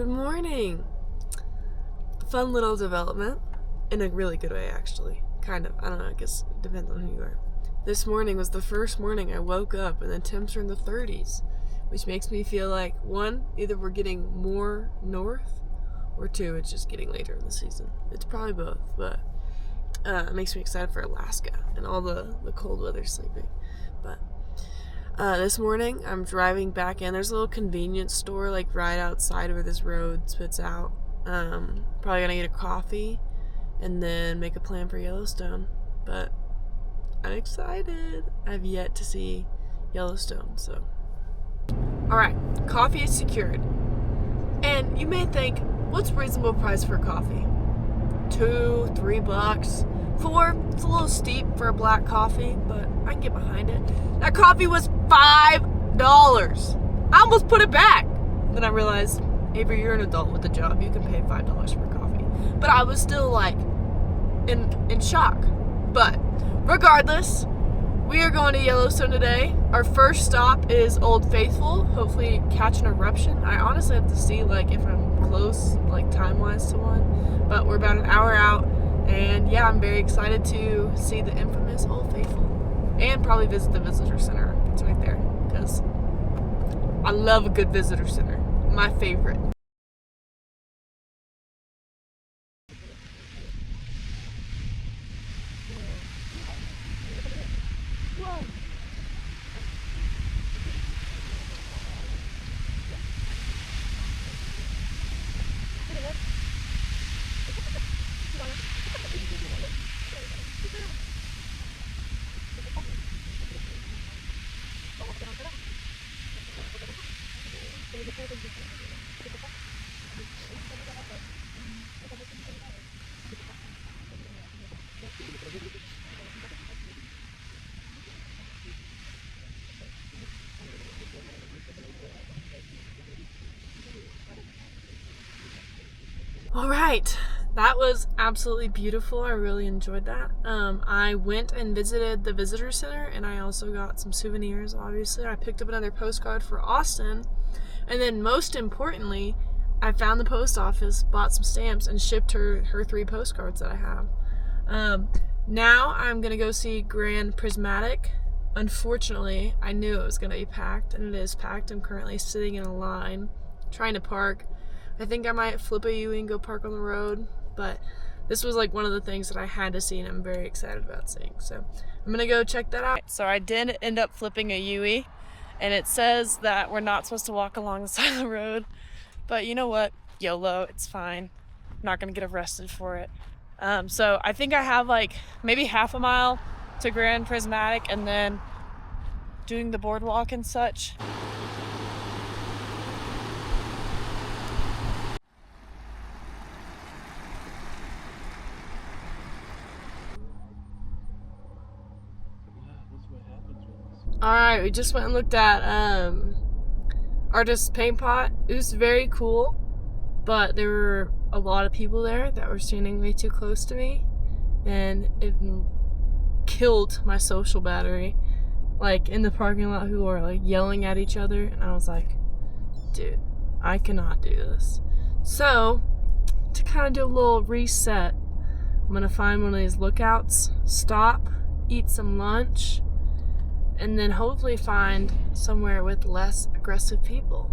Good morning. Fun little development. In a really good way, actually. Kind of. I don't know, I guess it depends on who you are. This morning was the first morning I woke up and the temps are in the 30s, which makes me feel like, one, either we're getting more north, or two, it's just getting later in the season. It's probably both, but it makes me excited for Alaska and all the cold weather sleeping. But this morning, I'm driving back in. There's a little convenience store like right outside where this road spits out. Probably gonna get a coffee and then make a plan for Yellowstone. But I'm excited. I've yet to see Yellowstone, so. Alright, coffee is secured. And you may think, what's reasonable price for coffee? $2, $3. $4, it's a little steep for a black coffee, but I can get behind it. That coffee was $5. I almost put it back. Then I realized, Avery, you're an adult with a job. You can pay $5 for coffee. But I was still like in shock. But regardless, we are going to Yellowstone today. Our first stop is Old Faithful. Hopefully catch an eruption. I honestly have to see like if I'm close, like time-wise to one. But we're about an hour out. And yeah, I'm very excited to see the infamous Old Faithful. And probably visit the visitor center. It's right there. Because I love a good visitor center. My favorite. Whoa. All right, that was absolutely beautiful. I really enjoyed that. I went and visited the visitor center, and I also got some souvenirs, obviously. I picked up another postcard for Austin, and then most importantly, I found the post office, bought some stamps, and shipped her 3 postcards that I have. Now I'm going to go see Grand Prismatic. Unfortunately, I knew it was going to be packed, and it is packed. I'm currently sitting in a line, trying to park. I think I might flip a U and go park on the road, but this was like one of the things that I had to see and I'm very excited about seeing. So I'm gonna go check that out. So I did end up flipping a UE, and it says that we're not supposed to walk along the side of the road, but you know what? YOLO, it's fine. I'm not gonna get arrested for it. So I think I have like maybe half a mile to Grand Prismatic and then doing the boardwalk and such. Alright, we just went and looked at Artist's Paint Pot. It was very cool, but there were a lot of people there that were standing way too close to me, and it killed my social battery. Like, in the parking lot, people were like yelling at each other, and I was like, dude, I cannot do this. So, to kind of do a little reset, I'm gonna find one of these lookouts, stop, eat some lunch, and then hopefully find somewhere with less aggressive people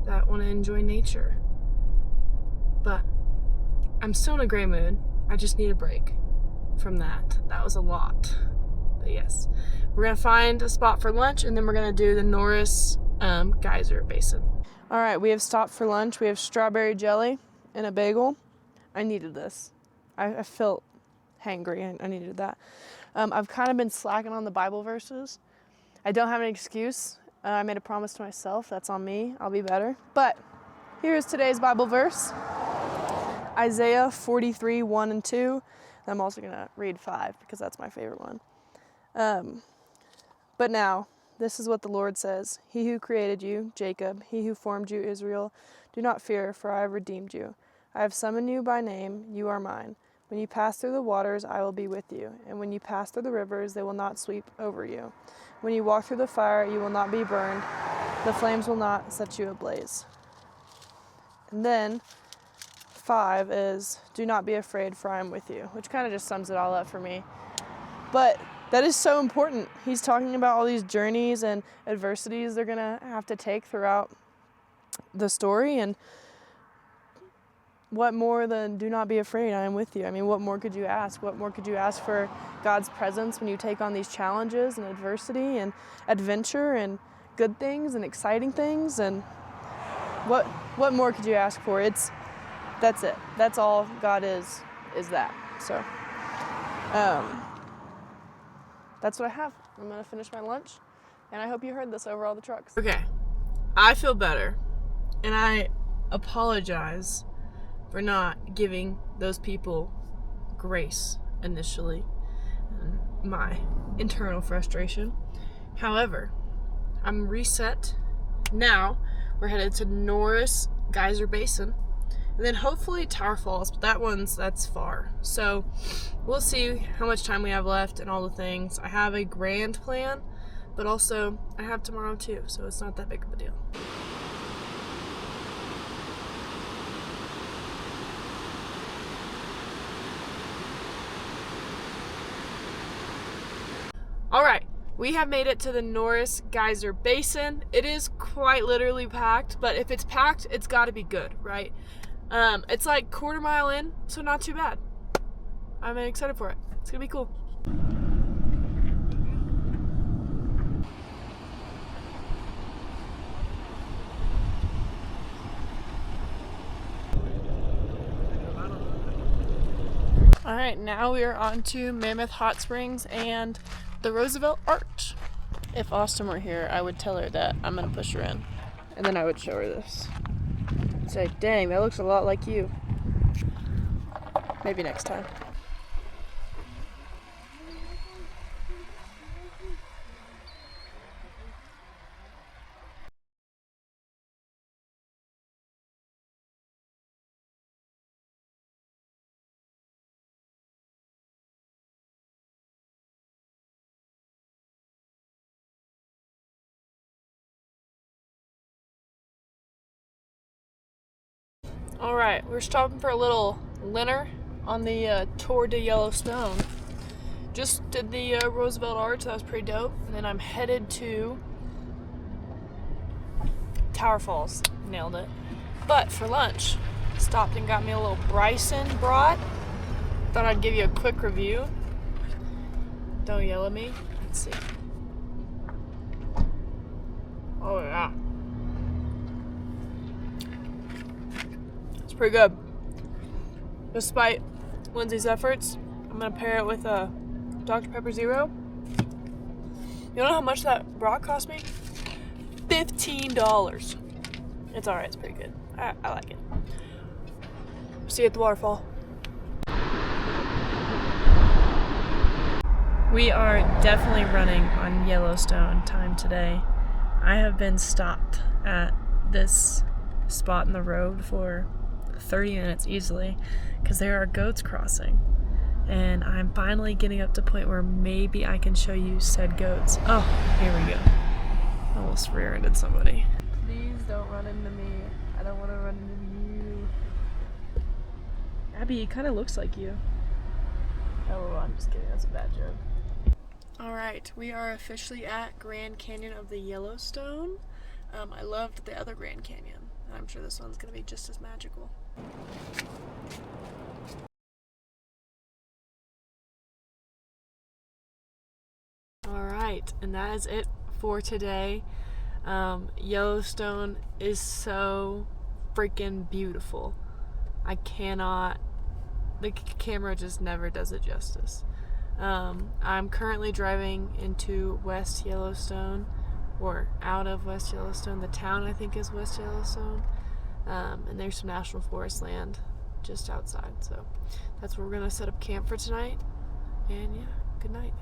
that want to enjoy nature. But I'm still in a great mood. I just need a break from that. That was a lot. But yes, we're gonna find a spot for lunch, and then we're gonna do the Norris Geyser Basin. All right, we have stopped for lunch. We have strawberry jelly and a bagel. I needed this. I felt hangry. I needed that. I've kind of been slacking on the Bible verses. I don't have an excuse. I made a promise to myself. That's on me. I'll be better. But here's today's Bible verse. Isaiah 43, 1 and 2. I'm also going to read 5 because that's my favorite one. But now, this is what the Lord says. He who created you, Jacob, he who formed you, Israel, do not fear, for I have redeemed you. I have summoned you by name. You are mine. When you pass through the waters, I will be with you. And when you pass through the rivers, they will not sweep over you. When you walk through the fire, you will not be burned. The flames will not set you ablaze. And then 5 is do not be afraid, for I am with you, which kind of just sums it all up for me. But that is so important. He's talking about all these journeys and adversities they're gonna have to take throughout the story, and what more than do not be afraid, I am with you? I mean, what more could you ask? What more could you ask for God's presence when you take on these challenges and adversity and adventure and good things and exciting things? And what more could you ask for? That's it. That's all God is that. So that's what I have. I'm gonna finish my lunch, and I hope you heard this over all the trucks. Okay, I feel better, and I apologize for not giving those people grace initially, and my internal frustration. However, I'm reset. Now we're headed to Norris Geyser Basin, and then hopefully Tower Falls, but that's far. So we'll see how much time we have left and all the things. I have a grand plan, but also I have tomorrow too, so it's not that big of a deal. All right, we have made it to the Norris Geyser Basin. It is quite literally packed, but if it's packed, it's gotta be good, right? It's like quarter mile in, so not too bad. I'm excited for it. It's gonna be cool. All right, now we are on to Mammoth Hot Springs and the Roosevelt Arch. If Austin were here, I would tell her that I'm gonna push her in, and then I would show her this. Say, dang, that looks a lot like you. Maybe next time. All right, we're stopping for a little dinner on the tour to Yellowstone. Just did the Roosevelt Arch, that was pretty dope. And then I'm headed to Tower Falls, nailed it. But for lunch, stopped and got me a little Bryson brat. Thought I'd give you a quick review. Don't yell at me. Let's see. Oh yeah. It's pretty good. Despite Lindsay's efforts, I'm gonna pair it with a Dr. Pepper Zero. You know how much that brat cost me? $15. It's alright, it's pretty good. I like it. See you at the waterfall. We are definitely running on Yellowstone time today. I have been stopped at this spot in the road for 30 minutes easily because there are goats crossing. And I'm finally getting up to the point where maybe I can show you said goats. Oh, here we go. Almost rear-ended somebody. Please don't run into me. I don't want to run into you. Abby, it kind of looks like you. Oh, well, I'm just kidding. That's a bad joke. Alright, we are officially at Grand Canyon of the Yellowstone. I loved the other Grand Canyon. I'm sure this one's going to be just as magical. Alright, and that is it for today. Yellowstone is so freaking beautiful. I cannot, the camera just never does it justice. I'm currently driving into West Yellowstone, or out of West Yellowstone. The town, I think, is West Yellowstone. And there's some national forest land just outside. So that's where we're going to set up camp for tonight. And yeah, good night.